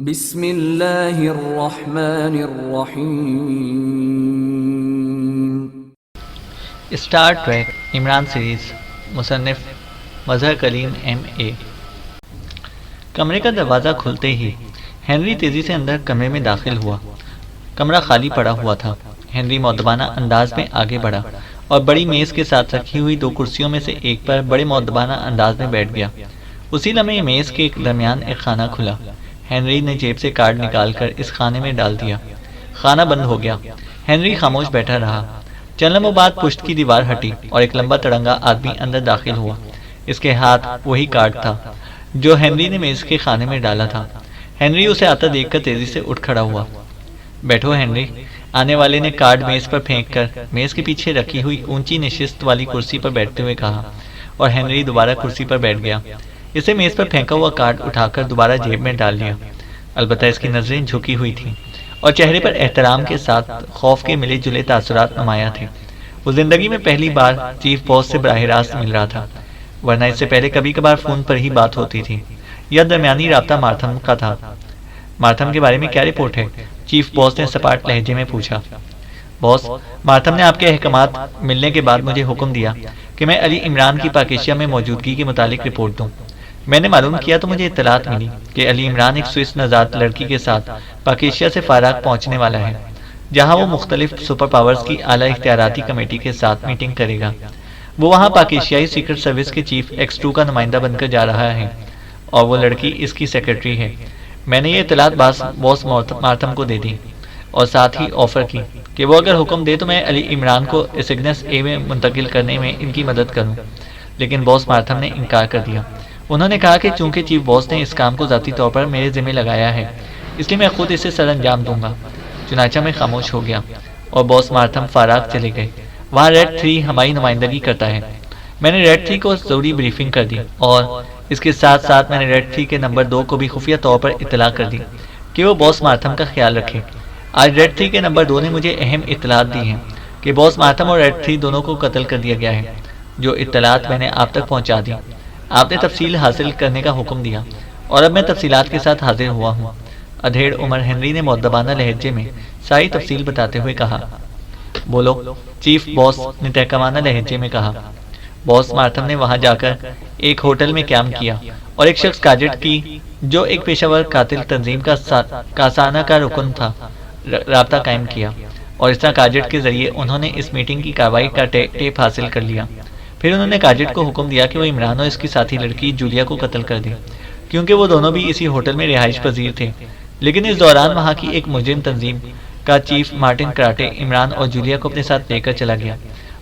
بسم اللہ الرحمن الرحیم۔ اسٹار ٹریک عمران سیریز، مصنف مظہر کلیم MA۔ کمرے کا دروازہ کھلتے ہی ہنری تیزی سے اندر کمرے میں داخل ہوا۔ کمرہ خالی پڑا ہوا تھا۔ ہنری مؤدبانہ انداز میں آگے بڑھا اور بڑی میز کے ساتھ رکھی ہوئی دو کرسیوں میں سے ایک پر بڑے مؤدبانہ انداز میں بیٹھ گیا۔ اسی لمحے میز کے درمیان ایک خانہ کھلا۔ ہنری نے جیب سے کارڈ نکال کر اس خانے میں ڈال دیا۔ خانہ بند ہو گیا۔ ہنری خاموش بیٹھا رہا۔ چند لمحوں بعد پشت کی دیوار ہٹی اور ایک لمبا تڑنگا آدمی اندر داخل ہوا۔ اس کے ہاتھ وہی کارڈ تھا جو ہنری نے میز کے خانے میں ڈالا تھا۔ ہنری اسے آتا دیکھ کر تیزی سے اٹھ کھڑا ہوا۔ بیٹھو ہنری، آنے والے نے کارڈ میز پر پھینک کر میز کے پیچھے رکھی ہوئی اونچی نشست والی کرسی پر بیٹھتے ہوئے کہا، اور ہنری دوبارہ کرسی پر بیٹھ گیا۔ اسے میز پر پھینکا ہوا کارڈ اٹھا کر دوبارہ جیب میں ڈال لیا۔ البتہ اس کی نظریں جھکی ہوئی تھیں اور چہرے پر احترام کے ساتھ خوف کے ملے جلے تاثرات نمایاں تھے۔ وہ زندگی میں پہلی بار چیف باس سے براہ راست مل رہا تھا، ورنہ اس سے پہلے کبھی کبھار فون پر ہی بات ہوتی تھی یا درمیانی رابطہ مارتھم کا تھا۔ مارتھم کے بارے میں کیا رپورٹ ہے؟ چیف باس نے سپاٹ لہجے میں پوچھا۔ باس، مارتھم نے آپ کے احکامات ملنے کے بعد مجھے حکم دیا کہ میں علی عمران کی پاکیشیا میں موجودگی کے متعلق رپورٹ دوں۔ میں نے معلوم کیا تو مجھے اطلاعات ملی کہ علی عمران ایک سوئس نژاد لڑکی کے ساتھ پاکیشیا سے فاراق پہنچنے والا ہے، جہاں وہ مختلف سپر پاورز کی اعلیٰ اختیاراتی کمیٹی کے ساتھ میٹنگ کرے گا۔ وہ وہاں پاکیشیائی سیکرٹ سروس کے چیف X2 کا نمائندہ بن کر جا رہا ہے اور وہ لڑکی اس کی سیکرٹری ہے۔ میں نے یہ اطلاعات باس مارتھم کو دے دی اور ساتھ ہی آفر کی کہ وہ اگر حکم دے تو میں علی عمران کو سگنس A میں منتقل کرنے میں ان کی مدد کروں، لیکن باس مارتھم نے انکار کر دیا۔ انہوں نے کہا کہ چونکہ چیف باس نے اس کام کو ذاتی طور پر میرے ذمہ لگایا ہے، اس لیے میں خود اسے سر انجام دوں گا۔ چنانچہ میں خاموش ہو گیا اور باس مارتھم فاراق چلے گئے۔ وہاں ریڈ 3 ہماری نمائندگی کرتا ہے۔ میں نے ریڈ 3 کو ضروری بریفنگ کر دی اور اس کے ساتھ ساتھ میں نے ریڈ 3 کے نمبر 2 کو بھی خفیہ طور پر اطلاع کر دی کہ وہ باس مارتھم کا خیال رکھے۔ آج ریڈ 3 کے نمبر 2 نے مجھے اہم اطلاعات دی ہیں کہ باس مارتھم اور ریڈ 3 دونوں کو قتل کر دیا گیا ہے۔ جو اطلاعات میں نے آپ تک پہنچا دی، آپ نے تفصیل حاصل کرنے کا حکم دیا اور اب میں تفصیلات کے ساتھ حاضر ہوا ہوں۔ ادھیڑ عمر ہنری نے مؤدبانہ لہجے میں ساری تفصیل بتاتے ہوئے کہا۔ بولو، چیف باس نے تحکمانہ لہجے میں کہا۔ باس مارتھم نے وہاں جا کر ایک ہوٹل میں قیام کیا اور ایک شخص کاجٹ کی، جو ایک پیشہ ور قاتل تنظیم کا کاسانہ کا رکن تھا، رابطہ قائم کیا، اور اس طرح کاجٹ کے ذریعے انہوں نے اس میٹنگ کی کارروائی کا ٹیپ حاصل کر لیا۔ پھر انہوں نے کاجٹ کو حکم دیا کہ وہ عمران اور اس کی ساتھی لڑکی جولیا کو قتل کر دے، کیونکہ وہ دونوں بھی اسی ہوٹل میں رہائش پذیر تھے۔ لیکن اس دوران وہاں کی ایک مجرم تنظیم کا چیف مارٹن کراٹے عمران اور جولیا کو اپنے ساتھ لے کر چلا گیا۔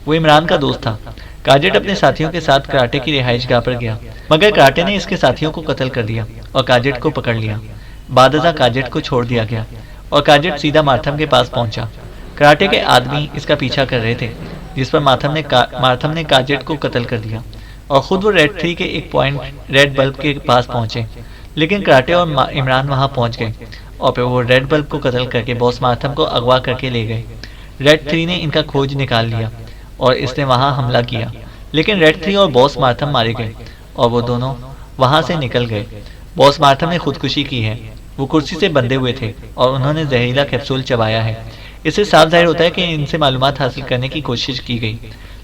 وہ عمران کا دوست تھا۔ کاجٹ اپنے ساتھیوں کے ساتھ کراٹے کی رہائش گاہ پر گیا، مگر کراٹے نے اس کے ساتھیوں کو قتل کر دیا اور کاجٹ کو پکڑ لیا۔ بعد ازاں کاجٹ کو چھوڑ دیا گیا اور کاجٹ سیدھا مارتھم کے پاس پہنچا۔ کراٹے کے آدمی اس کا پیچھا کر رہے تھے، جس پر مارتھم نے کاجٹ کو قتل کر دیا اور خود وہ ریڈ 3 کے ایک پوائنٹ ریڈ بلب کے پاس پہنچے۔ لیکن کراٹے اور عمران وہاں پہنچ گئے اور پھر وہ ریڈ بلب کو قتل کر کے باس مارتھم کو اغوا کر کے لے گئے۔ ریڈ 3 نے ان کا کھوج نکال لیا اور اس نے وہاں حملہ کیا، لیکن ریڈ 3 اور باس مارتھم مارے گئے اور وہ دونوں وہاں سے نکل گئے۔ باس مارتھم نے خودکشی کی ہے۔ وہ کرسی سے بندھے ہوئے تھے اور انہوں نے زہریلا کیپسول چبایا ہے۔ اس سے صاف ظاہر ہوتا ہے کہ ان سے معلومات حاصل کرنے کی کوشش کی گئی،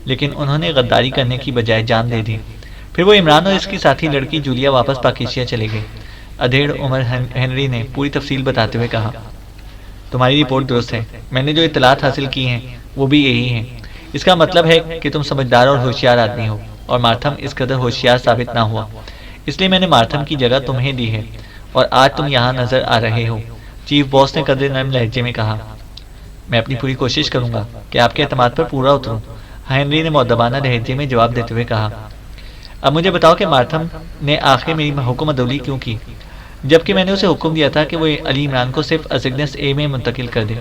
لیکن انہوں نے غداری کرنے کی بجائے جان دے دی۔ پھر وہ عمران اور اس کی ساتھی لڑکی جولیا واپس پاکیشیا چلے گئے۔ ادھیڑ عمر ہنری نے پوری تفصیل بتاتے ہوئے کہا۔ تمہاری رپورٹ درست ہے۔ میں نے جو اطلاعات حاصل کی ہیں وہ بھی یہی ہیں۔ اس کا مطلب ہے کہ تم سمجھدار اور ہوشیار آدمی ہو، اور مارتھم اس قدر ہوشیار ثابت نہ ہوا، اس لیے میں نے مارتھم کی جگہ تمہیں دی ہے اور آج تم یہاں نظر آ رہے ہو۔ چیف باس نے قدر نرم لہجے میں کہا۔ میں اپنی پوری کوشش کروں گا کہ آپ کے اعتماد پر پورا اتروں، ہنری نے مؤدبانہ لہجے میں جواب دیتے ہوئے کہا۔ اب مجھے بتاؤ کہ مارتھم نے آخر میری حکم عدولی کیوں کی، جبکہ میں نے اسے حکم دیا تھا کہ وہ علی عمران کو صرف سگنس A میں منتقل کر دے۔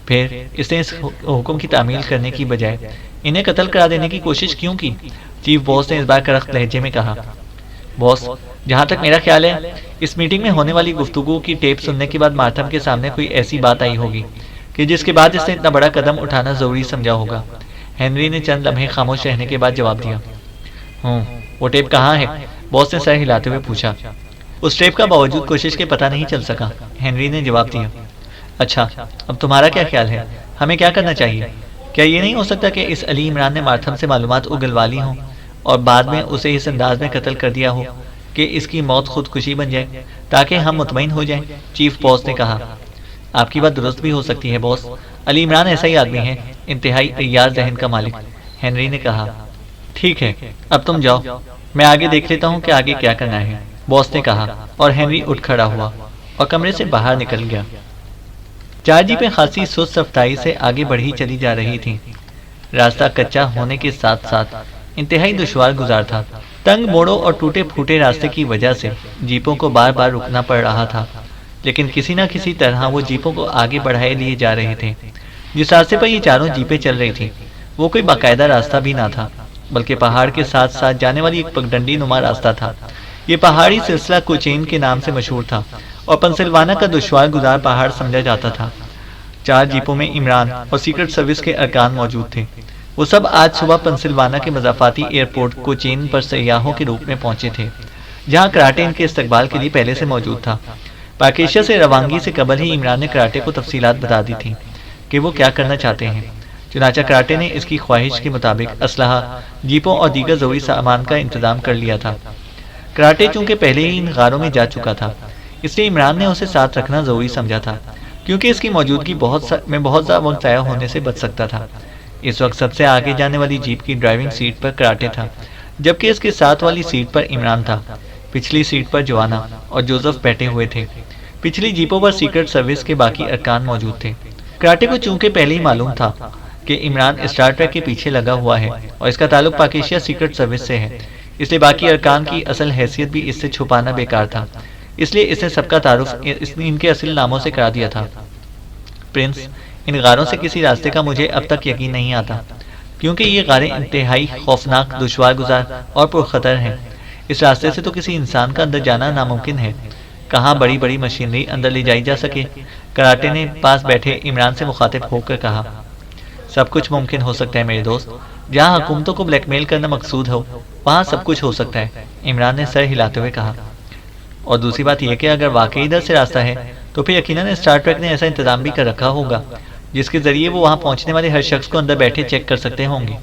پھر اس نے اس حکم کی تعمیل کرنے کی بجائے انہیں قتل کرا دینے کی کوشش کیوں کی؟ چیف باس نے اس بار کرخت لہجے میں کہا۔ باس، جہاں تک میرا خیال ہے، اس میٹنگ میں ہونے والی گفتگو کی ٹیپ سننے کے بعد مارتھم کے سامنے کوئی ایسی بات آئی ہوگی کہ جس کے بعد اس نے اتنا بڑا قدم اٹھانا ضروری سمجھا ہوگا۔ ہنری نے چند لمحے خاموش رہنے کے بعد جواب دیا۔ وہ ٹیپ کہاں ہے؟ باس نے سر ہلاتے ہوئے پوچھا۔ اس ٹریپ کا باوجود کوشش کے پتہ نہیں چل سکا۔ ہنری نے جواب دیا، اچھا اب تمہارا کیا خیال ہے، ہمیں کیا کرنا چاہیے؟ کیا یہ نہیں ہو سکتا کہ اس علی عمران نے مارتھم سے معلومات اگلوا لی ہوں اور بعد میں اسے اس انداز میں قتل کر دیا ہو کہ اس کی موت خودکشی بن جائے تاکہ ہم مطمئن ہو جائیں؟ چیف باس نے کہا۔ آپ کی بات درست بھی ہو سکتی ہے باس، علی عمران ایسا ہی آدمی ہے، انتہائی عیار ذہن کا مالک، ہنری نے کہا۔ ٹھیک ہے اب تم جاؤ، میں آگے دیکھ لیتا ہوں کہ آگے کیا کرنا ہے، باس نے کہا، اور ہنری اٹھ کھڑا ہوا اور کمرے سے باہر نکل گیا۔ چار جیپیں خاصی سست رفتاری سے آگے بڑھی چلی جا رہی تھیں۔ راستہ کچا ہونے کے ساتھ ساتھ انتہائی دشوار گزار تھا۔ تنگ موڑوں اور ٹوٹے پھوٹے راستے کی وجہ سے جیپوں کو بار بار رکنا پڑ رہا تھا، لیکن کسی نہ کسی طرح وہ جیپوں کو آگے بڑھائے لیے جا رہے تھے۔ جس راستے پر یہ چاروں جیپیں چل رہی تھیں وہ کوئی باقاعدہ راستہ بھی نہ تھا، بلکہ پہاڑ کے ساتھ ساتھ جانے والی ایک پگڈنڈی نما راستہ تھا۔ یہ پہاڑی سلسلہ کوچین کے نام سے مشہور تھا اور پنسلوانیا کا دشوار گزار پہاڑ سمجھا جاتا تھا۔ چار جیپوں میں عمران اور سیکرٹ سروس کے ارکان موجود تھے۔ وہ سب آج صبح پنسلوانیا کے مضافاتی ایئرپورٹ کوچین پر سیاحوں کے روپ میں پہنچے تھے، جہاں کراٹے ان کے استقبال کے لیے پہلے سے موجود تھا۔ پاکیشیا سے روانگی سے قبل ہی عمران نے کراٹے کو تفصیلات بتا دی تھیں کہ وہ کیا کرنا چاہتے ہیں، چنانچہ کراٹے نے اس کی خواہش کے مطابق اسلحہ، جیپوں اور دیگر ضروری سامان کا انتظام کر لیا تھا۔ کراٹے چونکہ پہلے ہی ان غاروں میں جا چکا تھا، اس لیے عمران نے اسے ساتھ رکھنا ضروری سمجھا تھا، کیونکہ اس کی موجودگی بہت زیادہ وقت ضائع ہونے سے بچ سکتا تھا۔ اس وقت سب سے آگے جانے والی جیپ کی ڈرائیونگ سیٹ پر کراٹے تھا، جبکہ اس کے ساتھ والی سیٹ پر عمران تھا۔ پچھلی سیٹ پر جوانا اور جوزف بیٹھے ہوئے تھے۔ پچھلی جیپوں پر سیکرٹ سروس کے باقی ارکان موجود تھے۔ کراٹے کو چونکہ پہلے ہی معلوم تھا کہ عمران اسٹار ٹریک کے پیچھے لگا ہوا ہے اور اس کا تعلق پاکیشیا سیکرٹ سروس سے ہے، اس لیے باقی ارکان کی اصل حیثیت بھی اس سے چھپانا بیکار تھا، اس لیے اس نے سب کا تعارف ان کے اصل ناموں سے کرا دیا تھا۔ پرنس، ان غاروں سے کسی راستے کا مجھے اب تک یقین نہیں آتا، کیونکہ یہ غاریں انتہائی خوفناک، دشوار گزار اور پرخطر ہیں۔ اس راستے سے تو کسی انسان کا اندر جانا ناممکن ہے، کہاں بڑی بڑی مشینری اندر لے جائی جا سکے۔ کراٹے نے پاس بیٹھے عمران سے مخاطب ہو کر کہا، سب کچھ ممکن ہو سکتا ہے میرے دوست، جہاں حکومتوں کو بلیک میل کرنا مقصود ہو وہاں سب کچھ ہو سکتا ہے، عمران نے سر ہلاتے ہوئے کہا۔ اور دوسری بات یہ کہ اگر واقعی ادھر سے راستہ ہے تو پھر یقیناً اسٹار ٹریک نے ایسا انتظام بھی کر رکھا ہوگا جس کے ذریعے وہ وہاں پہنچنے والے ہر شخص کو اندر بیٹھے چیک کر سکتے ہوں گے۔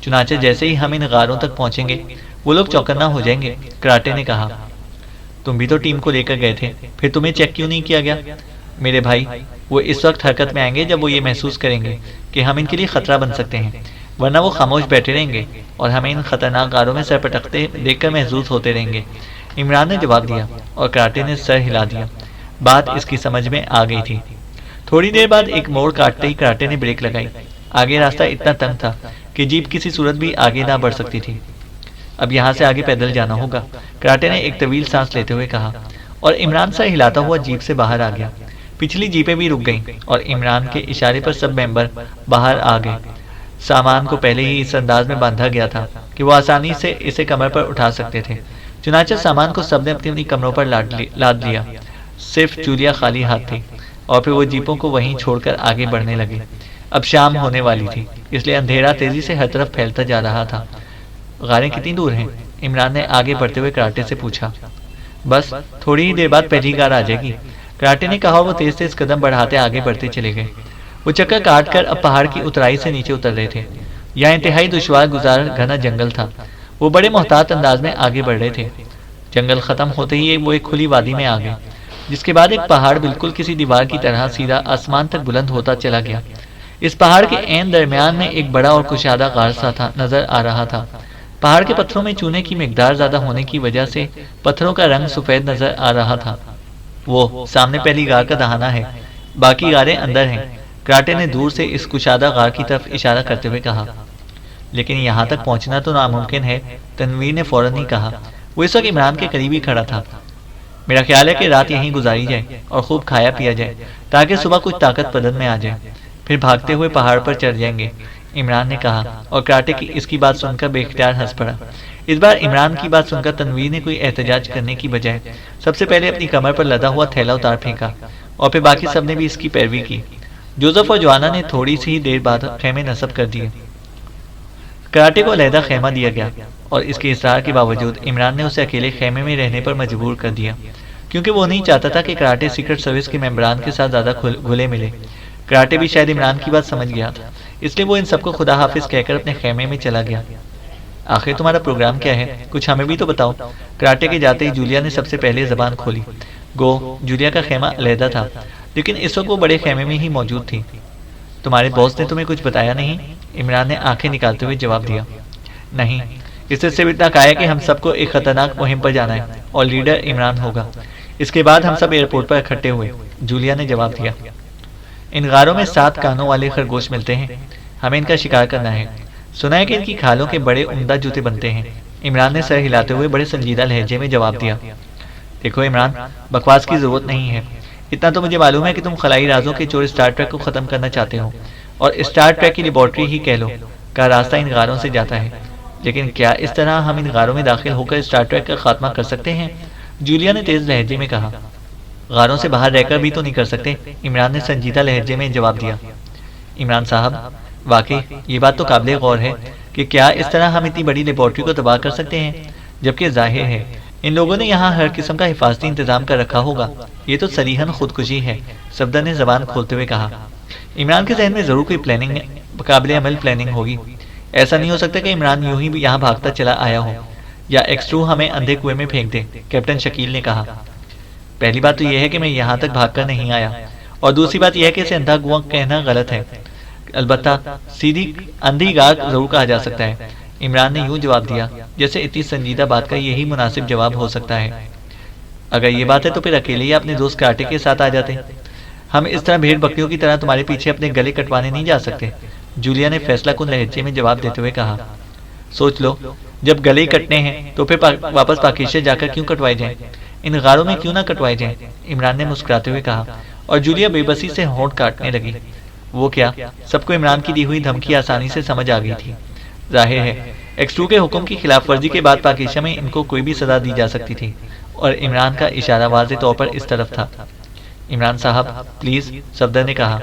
چنانچہ جیسے ہی ہم ان غاروں تک پہنچیں گے وہ لوگ چوکنا ہو جائیں گے، کراٹے نے کہا۔ تم بھی تو ٹیم کو لے کر گئے تھے، پھر تمہیں چیک کیوں نہیں کیا گیا؟ میرے بھائی، وہ اس وقت حرکت میں آئیں گے جب وہ یہ محسوس کریں گے کہ ہم ان کے لیے خطرہ بن سکتے ہیں، ورنہ وہ خاموش بیٹھے رہیں گے اور ہمیں ان خطرناک غاروں میں سر پٹکتے دیکھ کر محظوظ ہوتے رہیں گے، عمران نے جواب دیا، اور کراٹے نے سر ہلا دیا۔ بات اس کی سمجھ میں آ گئی تھی۔ تھوڑی دیر بعد ایک موڑ کاٹتے ہی کراٹے نے بریک لگائی۔ آگے راستہ اتنا تنگ تھا کہ جیپ کسی صورت بھی آگے نہ بڑھ سکتی تھی۔ اب یہاں سے آگے پیدل جانا ہوگا، کراٹے نے ایک طویل سانس لیتے ہوئے کہا، اور عمران سر ہلاتا ہوا جیپ سے باہر آ گیا۔ پچھلی جیپیں بھی رک گئیں اور عمران کے اشارے پر سب ممبر باہر آ گئے۔ سامان کو پہلے ہی اس انداز میں باندھا گیا تھا کہ وہ آسانی سے اسے کمر پر اٹھا سکتے تھے، چنانچہ سامان کو سب نے اپنی اپنی کمروں پر لاد لیا۔ صرف جولیا خالی ہاتھ تھی، اور پھر وہ جیپوں کو وہیں چھوڑ کر آگے بڑھنے لگے۔ اب شام ہونے والی تھی، اس لیے اندھیرا تیزی سے ہر طرف پھیلتا جا رہا تھا۔ غاریں کتنی دور ہیں؟ عمران نے آگے بڑھتے ہوئے کراٹے سے پوچھا۔ بس تھوڑی ہی دیر بعد پہلی غار آ جائے گی، کراٹے نے کہا۔ وہ تیز تیز قدم بڑھاتے آگے بڑھتے چلے گئے۔ وہ چکر کاٹ کر اب پہاڑ کی اترائی سے نیچے اتر رہے تھے۔ یہاں انتہائی دشوار گزار گھنا جنگل تھا۔ وہ بڑے محتاط انداز میں آگے بڑھ رہے تھے۔ جنگل ختم ہوتے ہی وہ ایک کھلی وادی میں آ گئے، جس کے بعد ایک پہاڑ بالکل کسی دیوار کی طرح سیدھا آسمان تک بلند ہوتا چلا گیا۔ اس پہاڑ کے عین درمیان میں ایک بڑا اور کشادہ غار سا تھا نظر آ رہا تھا۔ پہاڑ کے پتھروں میں چونے کی مقدار زیادہ ہونے کی وجہ سے پتھروں کا رنگ سفید نظر آ رہا تھا۔ وہ سامنے پہلی غار کا دہانہ ہے، باقی غاریں اندر ہیں، کراٹے نے دور سے اس کشادہ غار کی طرف اشارہ کرتے ہوئے کہا۔ لیکن یہاں تک پہنچنا تو ناممکن ہے، تنویر نے فوراً ہی کہا۔ وہ اس وقت عمران کے قریب ہی کھڑا تھا۔ میرا خیال ہے کہ رات یہیں گزاری جائے اور خوب کھایا پیا جائے تاکہ صبح کچھ طاقت بدن میں آ جائے، پھر بھاگتے ہوئے پہاڑ پر چڑھ جائیں گے، عمران نے کہا، اور کراٹے کی اس کی بات سن کر بے اختیار ہنس پڑا۔ اس بار عمران کی بات سن کر تنویر نے کوئی احتجاج کرنے کی بجائے سب سے پہلے اپنی کمر پر لدا ہوا تھیلا اتار پھینکا، اور پھر باقی سب نے بھی اس کی پیروی کی۔ جوزف اور جوانا نے تھوڑی سی ہی دیر بعد خیمے نصب کر دیے۔ کراٹے کو علیحدہ خیمہ دیا گیا، اور اس کے اصرار کے باوجود عمران نے اسے اکیلے خیمے میں رہنے پر مجبور کر دیا۔ کیونکہ وہ نہیں چاہتا تھا کہ کراٹے سیکرٹ سروس کے ممبران کے ساتھ زیادہ گھلے ملے۔ کراٹے بھی شاید عمران کی بات سمجھ گیا تھا، اس لیے وہ ان سب کو خدا حافظ کہہ کر اپنے خیمے میں چلا گیا۔ آخر تمہارا پروگرام کیا ہے؟ کچھ ہمیں بھی تو بتاؤ۔ کراٹے کے جاتے ہی جولیا نے سب سے پہلے زبان کھولی۔ گو جولیا کا خیمہ علیحدہ تھا، لیکن اس وقت وہ بڑے خیمے میں ہی موجود تھی۔ تمہارے باس نے تمہیں کچھ بتایا نہیں؟ عمران نے آنکھیں نکالتے ہوئے جواب دیا۔ نہیں، اس سے صرف اتنا کہا ہے کہ ہم سب کو ایک خطرناک مہم پر جانا ہے اور لیڈر عمران ہوگا۔ اس کے بعد ہم سب ایئرپورٹ پر اکٹھے ہوئے، جولیا نے جواب دیا۔ ان غاروں میں 7 کانوں والے خرگوش ملتے ہیں، ہمیں ان کا شکار کرنا ہے۔ سنا ہے کہ ان کی کھالوں کے بڑے عمدہ جوتے بنتے ہیں۔ عمران نے سر ہلاتے ہوئے بڑے سنجیدہ لہجے میں جواب دیا۔ دیکھو عمران، بکواس کی ضرورت نہیں ہے۔ اتنا تو مجھے معلوم ہے کہ تم خلائی رازوں کے چور اسٹار ٹریک کو ختم کرنا چاہتے ہو، اور اسٹار ٹریک کی لیبارٹری ہی کہہ لو کا راستہ ان غاروں سے جاتا ہے۔ لیکن کیا اس طرح ہم ان غاروں میں داخل ہو کر اسٹار ٹریک کا خاتمہ کر سکتے ہیں؟ جولیا نے تیز لہجے میں کہا۔ غاروں سے باہر رہ کر بھی تو نہیں کر سکتے، عمران نے سنجیدہ لہجے میں جواب دیا۔ عمران صاحب، واقعی یہ بات تو قابل غور ہے کہ کیا اس طرح ہم اتنی بڑی لیبارٹری کو تباہ کر سکتے ہیں، جبکہ ظاہر ہے ان لوگوں نے یہاں ہر قسم کا حفاظتی انتظام کر رکھا ہوگا۔ یہ تو صریحاً خودکشی ہے، صفدر نے زبان کھولتے ہوئے کہا۔ عمران کے ذہن میں ضرور کوئی پلاننگ، قابل عمل پلاننگ ہوگی۔ ایسا نہیں ہو سکتا کہ عمران یوں ہی یہاں بھاگتا چلا آیا ہو، یا ایکسٹرو ہمیں اندھے کنویں میں پھینک دے، کیپٹن شکیل نے کہا۔ پہلی بات تو یہ ہے کہ میں یہاں تک بھاگ کر نہیں آیا، اور دوسری بات یہ ہے کہ اسے اندھا کنواں کہنا غلط ہے۔ البتہ سیدھی اندھی غار ضرور کہا جا سکتا ہے۔ عمران نے یوں جواب دیا جیسے اتنی سنجیدہ بات کا یہی مناسب جواب ہو سکتا ہے۔ اگر یہ بات ہے تو پھر اکیلے ہی اپنے دوست کراٹے کے ساتھ آ جاتے۔ ہم اس طرح بھیڑ بکریوں کی طرح تمہارے پیچھے اپنے گلے کٹوانے نہیں جا سکتے، جولیا نے فیصلہ کن لہجے میں جواب دیتے ہوئے کہا۔ سوچ لو، جب گلے ہی کٹنے ہیں تو پھر واپس پاکیزے جا کر کیوں کٹوائے جائیں؟ ان غاروں میں کیوں نہ کٹوائے جائیں؟ عمران نے مسکراتے ہوئے کہا، اور جولیا بے بسی سے ہونٹ کاٹنے لگی۔ وہ کیا، سب کو عمران کی دی ہوئی دھمکی آسانی سے سمجھ آ گئی تھی۔ ظاہر ہے ایکسٹرو کے حکم کی خلاف ورزی کے بعد پاکیزہ میں ان کو کوئی بھی سزا دی جا سکتی تھی، اور عمران کا اشارہ واضح طور پر اس طرف تھا۔ عمران صاحب پلیز، صفدر نے کہا۔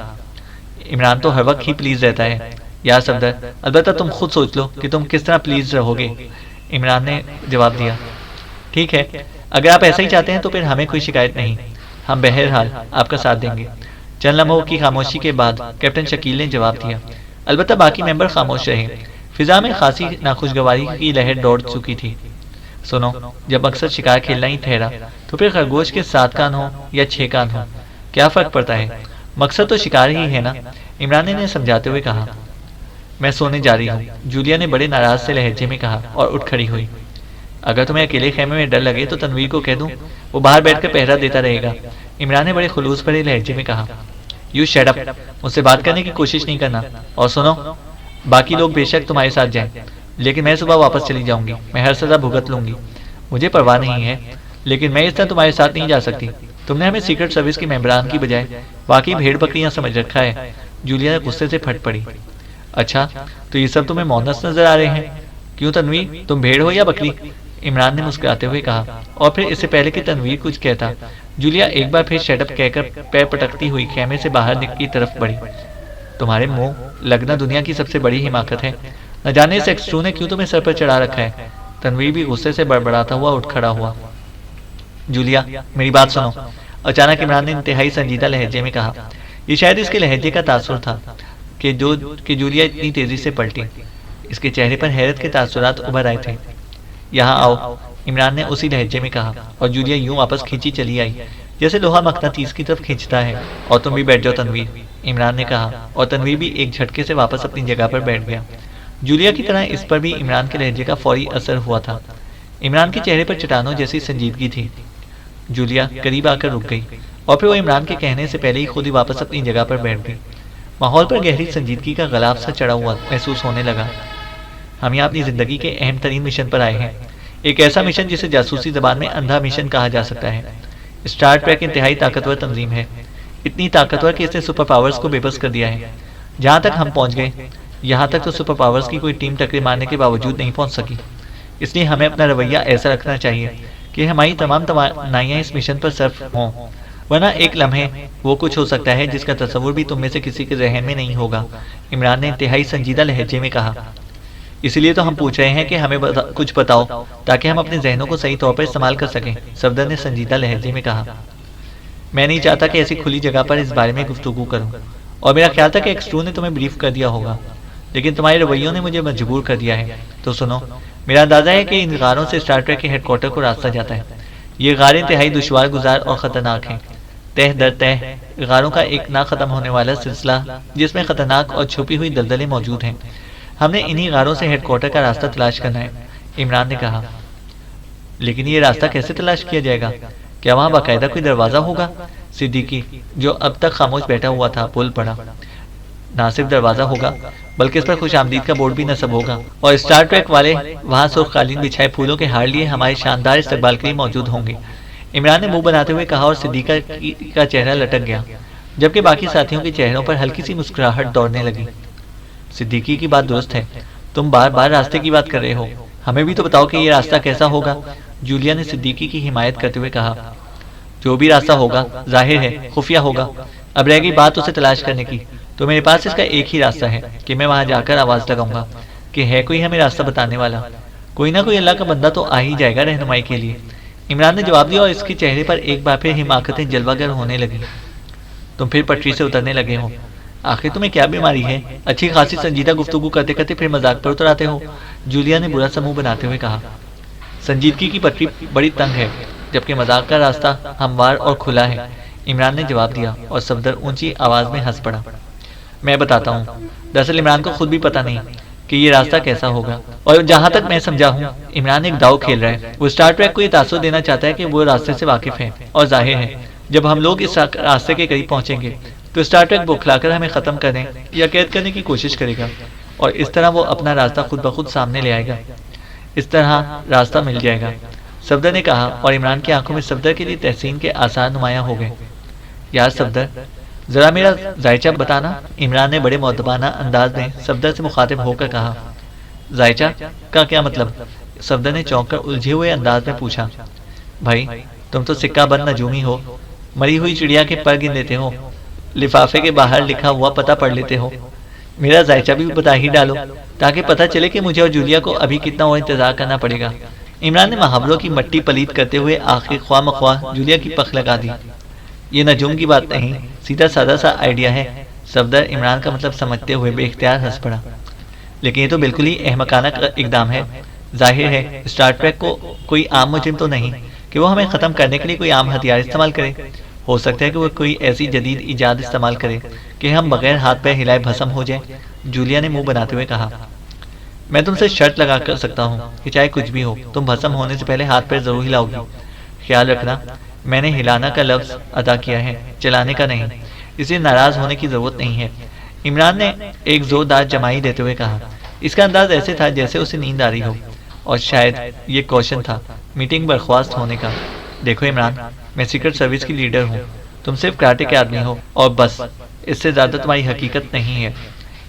عمران تو ہر وقت ہی پلیز رہتا ہے یار صفدر، البتہ تم خود سوچ لو کہ تم کس طرح پلیز رہو گے، عمران نے جواب دیا۔ ٹھیک ہے، اگر آپ ایسا ہی چاہتے ہیں تو پھر ہمیں کوئی شکایت نہیں، ہم بہرحال آپ کا ساتھ دیں گے۔ چند لمحوں کی خاموشی کے بعد کیپٹن شکیل نے جواب دیا۔ البتہ باقی ممبر خاموش رہے۔ فضا میں خاصی ناخوشگواری کی لہر دوڑ چکی تھی۔ سنو، جب مقصد شکار کھیلنا ہی ٹھہرا تو پھر خرگوش کے 7 کان ہوں یا 6 کان ہوں، کیا فرق پڑتا ہے؟ مقصد تو شکار ہی ہے نا، عمران نے سمجھاتے ہوئے کہا۔ میں سونے جا رہی ہوں، جولیا نے بڑے ناراض سے لہجے میں کہا اور اٹھ کھڑی ہوئی۔ اگر تمہیں اکیلے خیمے میں ڈر لگے تو تنویر کو کہہ دوں، وہ باہر بیٹھ کر پہرا دیتا رہے گا، عمران نے بڑے خلوص بھرے لہجے میں کہا۔ یو شٹ اپ، مجھ سے بات کرنے کی کوشش نہیں کرنا، اور سنو، باقی لوگ بے شک تمہارے ساتھ جائیں، لیکن میں صبح واپس چلی جاؤں گی، میں ہر سزا بھگت لوں گی، مجھے پرواہ نہیں ہے، لیکن میں اس طرح تمہارے ساتھ نہیں جا سکتی۔ تم نے ہمیں سیکرٹ سروس کے ممبران کی بجائے باقی بھیڑ بکریاں سمجھ رکھا ہے، جولیا غصے سے پھٹ پڑی۔ اچھا، تو یہ سب تمہیں مونس نظر آ رہے ہیں؟ کیوں تنویر، تم بھیڑ ہو یا بکری؟ عمران نے مسکراتے ہوئے کہا، اور پھر اس سے پہلے کہ تنویر کچھ کہتا، جولیا ایک بار پھر شٹ اپ کہہ کر پیر پٹکتی ہوئی خیمے سے باہر کی طرف بڑھی۔ تمہارے منہ لگنا دنیا کی سب سے بڑی حماقت ہے، نہ جانے اس ایکسٹرو نے کیوں تمہیں سر پر چڑھا رکھا ہے۔ تنویر بھی غصے سے بڑبڑاتا ہوا اٹھ کھڑا ہوا۔ جولیا میری بات سنو، اچانک عمران نے انتہائی سنجیدہ لہجے میں کہا۔ یہ شاید اس کے لہجے کا تاثر تھا کہ جولیا اتنی تیزی سے پلٹی، اس کے چہرے پر حیرت کے تاثرات ابھر آئے تھے۔ یہاں آؤ، عمران نے اسی لہجے میں کہا، اور جولیا یوں واپس کھینچی چلی آئی جیسے لوہا مقناطیس کی طرف کھینچتا ہے۔ اور تم بھی بیٹھ جاؤ تنویر، عمران نے کہا، اور تنویر بھی ایک جھٹکے سے واپس اپنی جگہ پر بیٹھ گیا۔ جولیا کی طرح اس پر بھی عمران کے لہجے کا فوری اثر ہوا تھا۔ عمران کے چہرے پر چٹانوں جیسی سنجیدگی تھی۔ جولیا قریب آ کر رک گئی، اور پھر وہ عمران کے کہنے سے پہلے ہی خود ہی واپس اپنی جگہ پر بیٹھ گئی۔ ماحول پر گہری سنجیدگی کا غلاف سا چڑھا ہوا محسوس ہونے لگا۔ ہم یہاں اپنی زندگی کے اہم ترین مشن پر آئے ہیں، ایک ایسا مشن جسے جاسوسی زبان میں اندھا مشن کہا جا سکتا ہے۔ اسٹار ٹریک انتہائی طاقتور تنظیم ہے، اتنی طاقتور کہ اس نے سپر پاورز کو بے بس کر دیا ہے۔ جہاں تک ہم پہنچ گئے، یہاں تک تو سپر پاورز کی کوئی ٹیم ٹکرے مارنے کے باوجود نہیں پہنچ سکی۔ اس لیے ہمیں اپنا رویہ ایسا رکھنا چاہیے کہ ہماری تمام توانائیاں اس مشن پر صرف ہوں، ورنہ ایک لمحے وہ کچھ ہو سکتا ہے جس کا تصور بھی تم میں سے کسی کے ذہن میں نہیں ہوگا، عمران نے انتہائی سنجیدہ لہجے میں کہا۔ اسی لیے تو ہم پوچھ رہے ہیں کہ ہمیں کچھ بتاؤ تاکہ ہم اپنے ذہنوں کو صحیح طور پر استعمال کر سکیں، صفدر نے سنجیدہ لہجے میں کہا۔ میں نہیں چاہتا کہ ایسی کھلی جگہ پر اس بارے میں گفتگو کروں، اور میرا خیال تھا کہ ایکسٹرو نے تمہیں بریف کر دیا ہوگا، لیکن تمہارے رویوں نے مجھے مجبور کر دیا ہے۔ تو سنو، میرا اندازہ ہے کہ ان غاروں سے اسٹار ٹریک کے ہیڈ کوارٹر کو راستہ جاتا ہے۔ یہ غاریں انتہائی دشوار گزار اور خطرناک ہیں، تہ در تہ غاروں کا ایک نہ ختم ہونے والا سلسلہ جس میں خطرناک اور چھپی ہوئی دلدلیں موجود ہیں۔ ہم نے انہی غاروں سے ہیڈ کوارٹر کا راستہ تلاش کرنا ہے، عمران نے کہا۔ لیکن یہ راستہ کیسے تلاش کیا جائے گا؟ کیا وہاں باقاعدہ کوئی دروازہ ہوگا؟ صدیقی، جو اب تک خاموش بیٹھا ہوا تھا، بول پڑا۔ نہ صرف دروازہ ہوگا بلکہ اس پر خوش آمدید کا بورڈ بھی نصب ہوگا، اور اسٹار ٹریک والے وہاں سرخ قالین بچھائے پھولوں کے ہار لیے ہمارے شاندار استقبال کے لیے موجود ہوں گے، عمران نے منہ بناتے ہوئے کہا، اور صدیقہ کا چہرہ لٹک گیا جبکہ باقی ساتھیوں کے چہروں پر ہلکی سی مسکراہٹ دوڑنے لگی۔ صدیقی کی بات درست ہے، تم بار بار راستے کی بات کر رہے ہو، ہمیں بھی تو بتاؤ کہ یہ راستہ کیسا ہوگا، جولیا نے صدیقی کی حمایت کرتے ہوئے کہا۔ جو بھی راستہ ہوگا ظاہر ہے خفیہ ہوگا، اب رہ گئی بات اسے تلاش کرنے کی، تو میرے پاس اس کا ایک ہی راستہ ہے کہ میں وہاں جا کر آواز لگاؤں گا کہ ہے کوئی ہمیں راستہ بتانے والا، کوئی نہ کوئی اللہ کا بندہ تو آ ہی جائے گا رہنمائی کے لیے، عمران نے جواب دیا، اور اس کے چہرے پر ایک بار پھر حماقتیں جلوہ گر ہونے لگیں۔ تم پھر پٹری سے اترنے لگے ہو، آخر تمہیں کیا بیماری ہے؟ اچھی خاصی سنجیدہ گفتگو کرتے کرتے پھر مذاق پر اتر آتے ہو، جولیا نے برا سا منہ بناتے ہوئے کہا۔ سنجیدگی کی پٹری بڑی تنگ ہے جبکہ مذاق کا راستہ ہموار اور کھلا ہے، عمران نے جواب دیا، اور صفدر اونچی آواز میں ہنس پڑا۔ میں بتاتا ہوں، دراصل عمران کو خود بھی پتہ نہیں کہ یہ راستہ کیسا ہوگا، اور جہاں تک میں سمجھا ہوں عمران ایک داؤ کھیل رہا ہے، وہ اسٹار ٹریک کو یہ تاثر دینا چاہتا ہے کہ وہ راستے سے واقف ہے، اور ظاہر ہے جب ہم لوگ اس راستے کے قریب پہنچیں گے تو اسٹار ٹریک بوکھلا کر ہمیں ختم کرنے یا قید کرنے کی کوشش کرے گا، اور اس طرح وہ اپنا راستہ خود بخود سامنے لے آئے گا، اس طرح راستہ مل جائے گا، صفدر نے کہا، اور عمران کی آنکھوں میں صفدر کے لیے تحسین کے آثار نمایاں ہو گئے۔ یار صفدر، ذرا میرا ذائچہ بتانا، عمران نے بڑے مؤدبانہ انداز میں صفدر سے مخاطب ہو کر کہا۔ ذائچہ کا کیا مطلب؟ صفدر نے چونک کر الجھے ہوئے انداز میں پوچھا۔ بھائی تم تو سکہ بند نجومی ہو، مری ہوئی چڑیا کے پر گن لیتے ہو، لفافے کے باہر لکھا ہوا پتہ پڑھ لیتے ہو، میرا ذائچہ بھی بتا ہی ڈالو تاکہ پتہ چلے کہ مجھے اور جولیا کو ابھی کتنا اور انتظار کرنا پڑے گا۔ عمران نے محاوروں کی مٹی پلید کرتے ہوئے آخر خواہ مخواہ جولیا کی پخ لگا دی۔ یہ نجوم کی بات نہیں، سیدھا سادہ سا آئیڈیا ہے، صفدر عمران کا مطلب سمجھتے ہوئے بے اختیار ہنس پڑا۔ لیکن یہ تو بالکل ہی احمقانہ اقدام ہے، ظاہر ہے اسٹار ٹریک کو کوئی عام مجرم تو نہیں کہ وہ ہمیں ختم کرنے کے لیے کوئی عام ہتھیار استعمال کرے، ہو سکتا ہے کہ وہ کوئی ایسی جدید ایجاد استعمال کرے کہ ہم بغیر ہاتھ پہ ہلائے بھسم ہو جائیں، جولیا نے منہ بناتے ہوئے کہا۔ میں تم سے شرط لگا کر سکتا ہوں کہ چاہے کچھ بھی ہو تم بھسم ہونے سے پہلے ہاتھ پیر ضرور ہلاؤ گی، خیال رکھنا میں نے ہلانا کا لفظ ادا کیا ہے، چلانے کا نہیں، اس لیے ناراض ہونے کی ضرورت نہیں ہے، عمران نے ایک زوردار جمائی دیتے ہوئے کہا۔ اس کا انداز ایسے تھا جیسے اسے نیند آ رہی ہو، اور شاید یہ کوشن تھا میٹنگ برخواست ہونے کا۔ دیکھو عمران، میں سیکرٹ سروس کی لیڈر ہوں، تم صرف کراٹے کے آدمی ہو، اور بس، اس سے زیادہ تمہاری حقیقت نہیں ہے،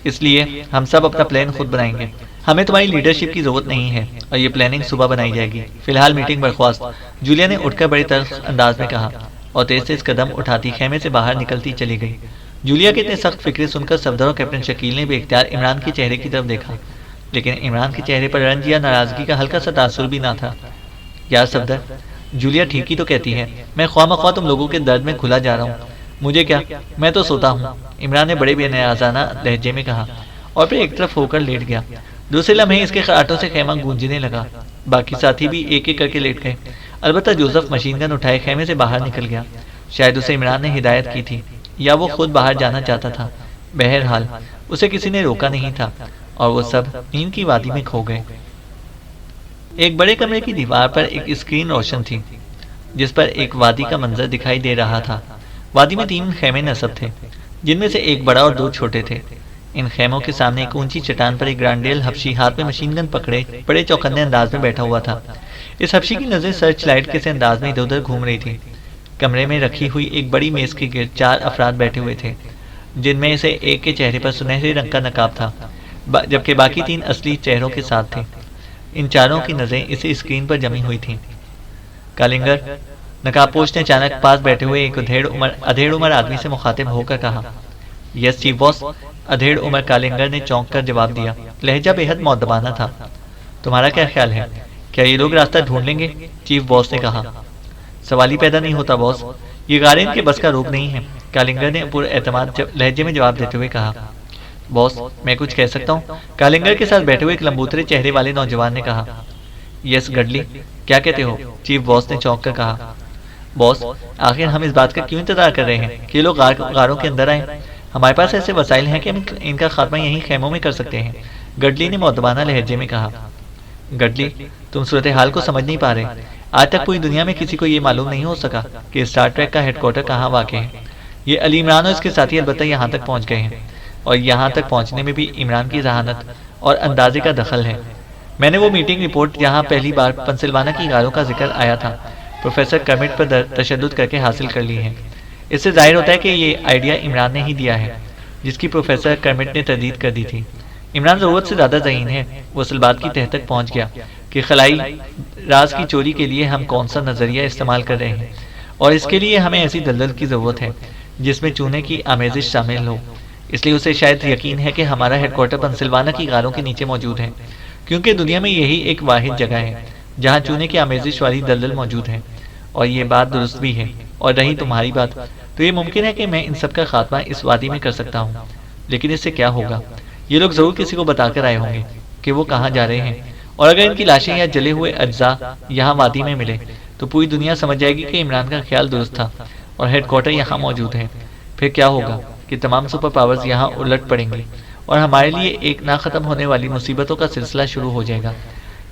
اس لیے ہم سب اپنا پلان خود بنائیں گے، ہمیں تمہاری لیڈرشپ کی ضرورت نہیں ہے، اور یہ پلاننگ صبح بنائی جائے گی، فی الحال میٹنگ برخواست، جولیا نے اٹھ کر بڑے تلخ انداز میں کہا، اور تیز تیز قدم اٹھاتی خیمے سے باہر نکلتی چلی گئی۔ جولیا کے اتنے سخت فکرے سن کر صفدر اور کیپٹن شکیل نے بے اختیار عمران کے چہرے کی طرف دیکھا، لیکن عمران کے چہرے پر رنج یا ناراضگی کا ہلکا سا تاثر بھی نہ تھا۔ یار صفدر، جولیا ٹھیک ہی تو کہتی ہے، میں خواہ مخواہ تم لوگوں کے درد میں کھلا جا رہا ہوں، مجھے کیا، میں تو سوتا ہوں، عمران نے بڑے بے نیازانہ لہجے میں کہا، اور پھر ایک طرف ہو کر لیٹ گیا۔ دوسرے لمحے اس کے خراٹوں سے خیمہ گونجنے لگا، باقی ساتھی بھی ایک ایک کر کے لیٹ گئے، البتہ جوزف مشین گن اٹھائے خیمے سے باہر نکل گیا، شاید اسے عمران نے ہدایت کی تھی یا وہ خود باہر جانا چاہتا تھا، بہرحال اسے کسی نے روکا نہیں تھا، اور وہ سب نیند کی وادی میں کھو گئے۔ ایک بڑے کمرے کی دیوار پر ایک اسکرین روشن تھی جس پر ایک وادی کا منظر دکھائی دے رہا تھا۔ وادی میں 3 خیمے نصب تھے، جن میں سے ایک بڑا اور 2 چھوٹے تھے۔ ان خیموں کے سامنے ایک اونچی چٹان پر ایک گرانڈیل حبشی ہاتھ میں مشین گن پکڑے بڑے چوکنے انداز میں بیٹھا ہوا تھا۔ اس حبشی کی نظر سرچ لائٹ کے سے انداز میں ادھر ادھر گھوم رہی تھی۔ کمرے میں رکھی ہوئی ایک بڑی میز کے گرد 4 افراد بیٹھے ہوئے تھے، جن میں سے ایک کے چہرے پر سنہرے رنگ کا نقاب تھا، جبکہ باقی 3 اصلی چہروں کے ساتھ تھے۔ ان چاروں کی نظریں اسی اسکرین پر جمی ہوئی تھیں۔ کالنگر، نقاب پوش نے اچانک پاس بیٹھے ہوئے ایک ادھیڑ عمر آدمی سے مخاطب ہو کر کہا۔ یس چیف باس، ادھیڑ عمر کالنگر نے چونک کر جواب دیا۔ لہجہ بے حد مؤدبانہ تھا۔ تمہارا کیا خیال ہے، کیا یہ لوگ راستہ ڈھونڈ لیں گے؟ چیف باس نے کہا۔ سوال ہی پیدا نہیں ہوتا باس، یہ غارین کے بس کا روگ نہیں ہے، کالنگر نے پر اعتماد لہجے میں جواب دیتے ہوئے کہا۔ باس میں کچھ کہہ سکتا ہوں؟ کالنگر کے ساتھ بیٹھے ہوئے ایک لمبوترے چہرے والے نوجوان نے کہا۔ یس گڈلی، کیا کہتے ہو؟ چیف باس نے چونک کر کہا۔ باس آخر ہم اس بات کا کیوں انتظار کر رہے ہیں کہ یہ لوگ غاروں کے اندر آئیں؟ ہمارے پاس ایسے وسائل ہیں کہ ہم ان کا خاتمہ یہیں خیموں میں کر سکتے ہیں، گڈلی نے مؤدبانہ لہجے میں کہا۔ گڈلی تم صورتحال کو سمجھ نہیں پا رہے۔ آج تک پوری دنیا میں کسی کو یہ معلوم نہیں ہو سکا کہ اسٹار ٹریک کا ہیڈ کوارٹر کہاں واقع ہے۔ یہ علی عمران اور اس کے ساتھی البتہ یہاں تک پہنچ گئے ہیں، اور یہاں تک پہنچنے میں بھی عمران کی ذہانت اور اندازے کا دخل ہے۔ میں نے وہ میٹنگ رپورٹ جہاں پہلی بار پنسلوانہ کی غاروں کا ذکر آیا تھا پروفیسر کرمٹ پر تشدد کر کے حاصل کر لی ہے۔ اس سے ظاہر ہوتا ہے کہ یہ آئیڈیا عمران نے ہی دیا ہے، جس کی پروفیسر کرمٹ نے تردید کر دی تھی۔ عمران ضرورت سے زیادہ ذہین ہے، وہ اصل بات کی تہہ تک پہنچ گیا کہ خلائی راز کی چوری کے لیے ہم کون سا نظریہ استعمال کر رہے ہیں، اور اس کے لیے ہمیں ایسی دلدل کی ضرورت ہے جس میں چونے کی آمیزش شامل ہو۔ اس لیے اسے شاید یقین ہے کہ ہمارا ہیڈ کوارٹر پنسلوانہ کی غاروں کے نیچے موجود ہے، کیونکہ دنیا میں یہی ایک واحد جگہ ہے جہاں چونے کی آمیزش والی دلدل موجود ہے۔ اور یہ بات درست بھی ہے۔ اور رہی تمہاری بات، تو یہ ممکن ہے کہ میں ان سب کا خاتمہ اس وادی میں کر سکتا ہوں، لیکن اس سے کیا ہوگا؟ یہ لوگ ضرور کسی کو بتا کر آئے ہوں گے کہ وہ کہاں جا رہے ہیں، اور اگر ان کی لاشیں یا جلے ہوئے اجزاء یہاں وادی میں ملے تو پوری دنیا سمجھ جائے گی کہ عمران کا خیال درست تھا اور ہیڈ کوارٹر یہاں موجود ہے۔ پھر کیا ہوگا کہ تمام سپر پاورز یہاں الٹ پڑیں گی، اور ہمارے لیے ایک نہ ختم ہونے والی مصیبتوں کا سلسلہ شروع ہو جائے گا۔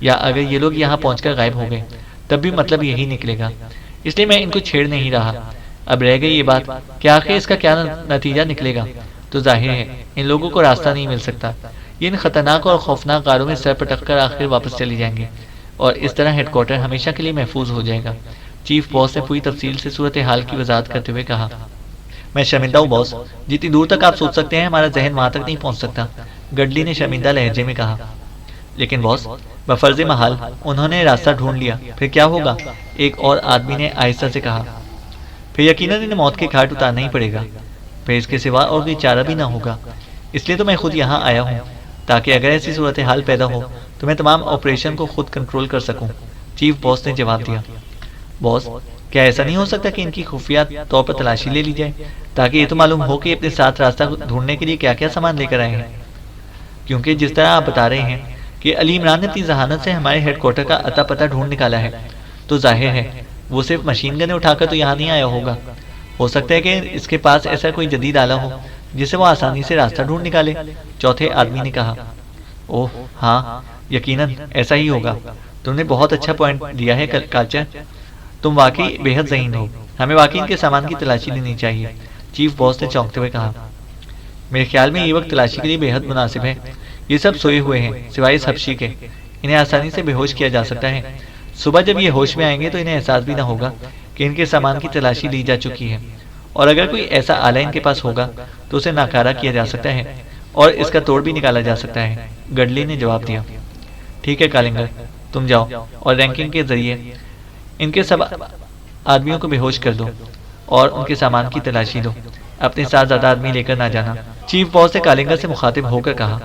یا اگر یہ لوگ یہاں پہنچ کر غائب ہو گئے تب بھی مطلب یہی نکلے گا۔ اس لیے میں ان کو چھیڑ نہیں رہا۔ اب رہ گئی یہ بات کہ آخر اس کا کیا نتیجہ نکلے گا، تو ظاہر ہے ان لوگوں کو راستہ نہیں مل سکتا۔ یہ ان خطرناک اور خوفناک غاروں میں سر پٹک کر آخر واپس چلی جائیں گے، اور اس طرح ہیڈ کوارٹر ہمیشہ کے لیے محفوظ ہو جائے گا۔ چیف باس نے پوری تفصیل سے صورتحال کی وضاحت کرتے ہوئے کہا۔ میں شرمندہ ہوں باس، جتنی دور تک آپ سوچ سکتے ہیں ہمارا ذہن وہاں تک نہیں پہنچ سکتا، گڈلی نے شرمندہ لہجے میں کہا۔ لیکن باس بفرض محال انہوں نے راستہ ڈھونڈ لیا، پھر کیا ہوگا؟ ایک اور آدمی نے آہستہ سے کہا۔ پھر یقیناً انہیں موت کے گھاٹ اتارنا ہی پڑے گا، پھر اس کے سوا اور کوئی چارہ بھی نہ ہوگا۔ اس لیے تو میں خود یہاں آیا ہوں، تاکہ اگر ایسی صورتحال پیدا ہو تو میں تمام آپریشن کو خود کنٹرول کر سکوں، چیف باس نے جواب دیا۔ باس کیا ایسا نہیں ہو سکتا کہ ان کی خفیہ طور پر تلاشی لے لی جائے، تاکہ یہ تو معلوم ہو کہ اپنے ساتھ راستہ ڈھونڈنے کے لیے کیا کیا سامان لے کر آئے ہیں؟ کیونکہ جس طرح آپ بتا رہے ہیں کہ علی عمران نے اپنی ذہانت سے ہمارے ہیڈ کوارٹر کا اتا پتہ ڈھونڈ نکالا ہے، تو ظاہر ہے وہ صرف مشین گنیں اٹھا کر تو یہاں نہیں آیا ہوگا۔ ہو سکتا ہے کہ اس کے پاس ایسا کوئی جدید آلہ ہو جسے وہ آسانی سے راستہ ڈھونڈ نکالے، چوتھے آدمی نے کہا۔ اوہ ہاں، یقیناً ایسا ہی ہوگا۔ تم نے بہت اچھا پوائنٹ دیا ہے کالچر، تم واقعی بے حد ذہین ہو۔ ہمیں واقعی ان کے سامان کی تلاشی لینی چاہیے، چیف باس نے چونکتے ہوئے کہا۔ میرے خیال میں یہ وقت تلاشی کے لیے بے حد مناسب ہے۔ یہ سب سوئے ہوئے ہیں سوائے اس حبشی کے، انہیں آسانی سے بے ہوش کیا جا سکتا ہے۔ صبح جب یہ ہوش میں آئیں گے تو انہیں احساس بھی نہ ہوگا کہ ان کے سامان کی تلاشی لی جا چکی ہے، اور اگر کوئی ایسا آلہ ان کے پاس ہوگا تو اسے ناکارہ کیا جا سکتا ہے اور اس کا توڑ بھی نکالا جا سکتا ہے، گڈلی نے جواب دیا۔ ٹھیک ہے کالنگر، تم جاؤ اور رینکنگ کے ذریعے ان کے سب آدمیوں کو بے ہوش کر دو اور ان کے سامان کی تلاشی دو، اپنے ساتھ زیادہ آدمی لے کر نہ جانا، چیف باس نے کالنگر سے مخاطب ہو کر کہا۔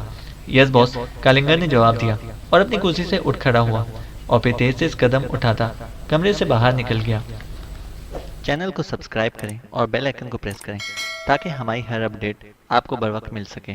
یس باس، کالنگر نے جواب دیا اور اپنی کرسی سے اٹھ کھڑا ہوا اور پھر تیز سے قدم اٹھاتا کمرے سے باہر نکل گیا۔ چینل کو سبسکرائب کریں اور بیل آئیکن کو پریس کریں تاکہ ہماری ہر اپڈیٹ آپ کو بر وقت مل سکے۔